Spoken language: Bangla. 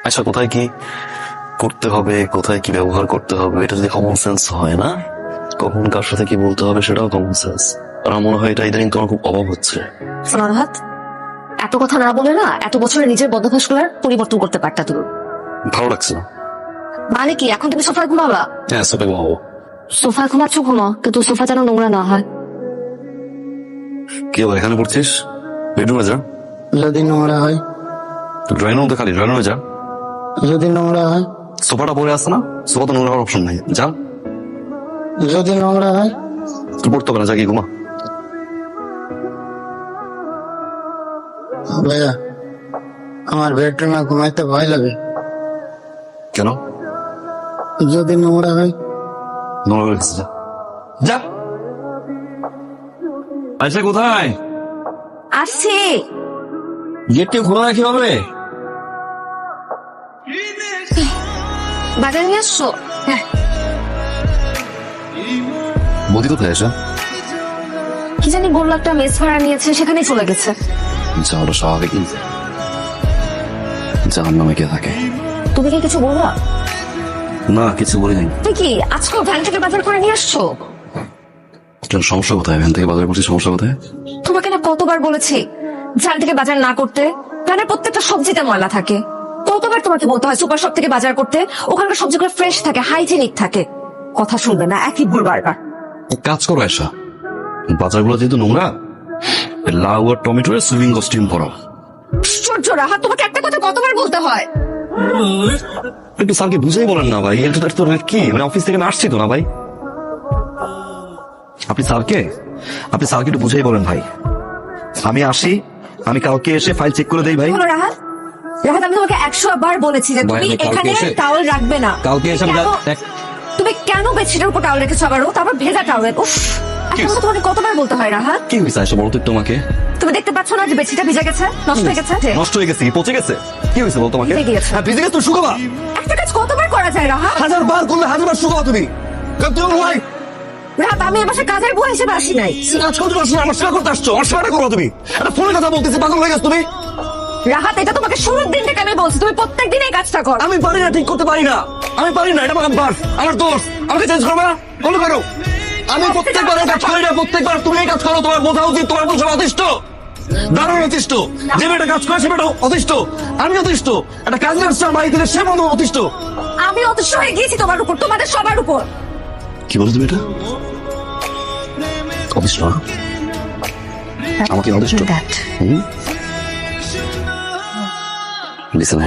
আচ্ছা, কোথায় কি করতে হবে, কোথায় কি ব্যবহার করতে হবে, এটা যদি কমন সেন্স হয় না, কখন কার সাথে কি বলতে হবে সেটাও কমন সেন্স। আর আমার মনে হয় এটা ইদানিং তোমার খুব অভাব হচ্ছে। সোনারহাত, এত কথা না বলে না এত বছরে নিজের বদভ্যাসগুলোর পরিবর্তন করতে পারতা তুমি। ভালো লাগছে না। মানে কি এখন তুমি সোফায় ঘুমাবা? হ্যাঁ, সোফায় ঘুমাবো। সোফায় ঘুমাচ্ছ ঘুমাও, কিন্তু সোফা যেন নোংরা না হয়। কি এখানে পড়ছিস? বেডরুমে যা। যদি নোংরা হয়? ড্রয়িং রুম তো খালি, ড্রয়িং রুমে যা। যদি নোংরা হয়? সোফাটা পরে আসছে না, সোফা তো নোংরা হওয়ার অপশন নাই, যা। যদি নোংরা হয়? তুই পড়তে হবে না, যা গিয়ে ঘুমা। ভাইয়া, আমার বেডরুমে ঘুমাইতে ভয় লাগে। কেন? যদি নোংরা হয়? নোংরা হয়ে গেছে, যা যা। আচ্ছা, কোথায় আসছি। গেটটি খোলা রাখি হবে? বাজারে নিয়ে আসছো? হ্যাঁ। বৌদি কোথায় আসা? কি জানি বললো একটা মেস ভাড়া নিয়েছে, সেখানেই চলে গেছে। যা, ওটা স্বাভাবিক। জাহান নামে কে থাকে? তুমি কি কিছু বলবা? না, কিছু বলি নাই। তুই কি আজকেও ভ্যান থেকে বাজার করে নিয়ে আসছো? সমস্যা কোথায়? ভ্যান থেকে বাজার করছি, সমস্যা কোথায়? তোমাকে না কতবার বলেছি ভ্যান থেকে বাজার না করতে। ভ্যানের প্রত্যেকটা সবজিতে ময়লা থাকে। কতবার তোমাকে বলতে হয় সুপার শপ থেকে বাজার করতে, ওখানকার সবজিগুলো ফ্রেশ থাকে, হাইজেনিক থাকে। কথা শুনবে না, একই ভুল বারবার। এক কাজ করো এসা, বাজারগুলো যেহেতু নোংরা, লাউ আর টমেটোর সুইমিং কস্টিউম পরাও। আশ্চর্য রাহা, তোমাকে একটা কথা কতবার বলতে হয়? একটু স্যারকে বুঝেই বলেন না ভাই, এটা তো কি মানে অফিস থেকে আমি আসছি তো না ভাই। আপনি স্যারকে একটু বুঝেই বলেন ভাই। আমি আসি, আমি কালকে এসে ফাইল চেক করে দেই ভাই। বলো রাহাত, রাহাত আমি তোমাকে 100 বার বলেছি যে ভাই, তুমি আমি কালকে এখানে এসে- টাওয়েল রাখবে না। কালকে এসে আমি তুমি কেন বেডশিটের উপর টাওয়েল রেখেছো আবারও, তারপর ভেজা টাওয়েল? উফ, একটা কথা তোমাকে কতবার বলতে হয় রাহাত? কি হয়েছে এসে বলতো তোমাকে? তুমি দেখতে পাচ্ছ না যে বেডশিটটা ভিজে গেছে, নষ্ট হয়ে গেছে? নষ্ট হয়ে গেছে, পচে গেছে? কি হয়েছে বল তোমাকে? ভিজে গিয়েছে। হ্যাঁ, ভিজে গেছে তো শুকাবা। একটা কাজ কতবার করা যায় রাহাত? 1000 বার করলে 1000 বার শুকাও তুমি। ভাই রাহাত, আমি এ বাসায় কাজের বুয়া হিসেবে আসি নাই। কাজ করতে পারছো না, আমার সেবা করতে আসছো, আমার সেবাটা করো তুমি। একটা ফোনে কথা বলতেছি, পাগল হয়ে গেছো তুমি। রাহাত, এটা তোমাকে শুরুর দিন থেকে আমি বলছি, তুমি প্রত্যেক দিন এই কাজটা করো। আমি পারি না, ঠিক করতে পারি না, আমি পারি না, এটা আমার অভ্যাস, আমার দোষ। আমাকে চেঞ্জ করবে না, বলো করো। আমি প্রত্যেকবার এই কাজ করি না, প্রত্যেকবার তুমি এই কাজ করো। তোমার বোঝা উচিত, তোমার বোঝা অতিষ্ঠ, দারুণ অতিষ্ঠ। যে মেয়েটা কাজ করে সে মেয়েটা অতিষ্ঠ, আমি অতিষ্ঠ। একটা কাজ আসছে আমার বাড়ি থেকে, সে মনে অতিষ্ঠ। আমি অতিষ্ঠ হয়ে গিয়েছি তোমার উপর, তোমাদের সবার উপর। কি বলো তুমি এটা? অতিষ্ঠ না? আমাকে অতিষ্ঠ? লিসেন,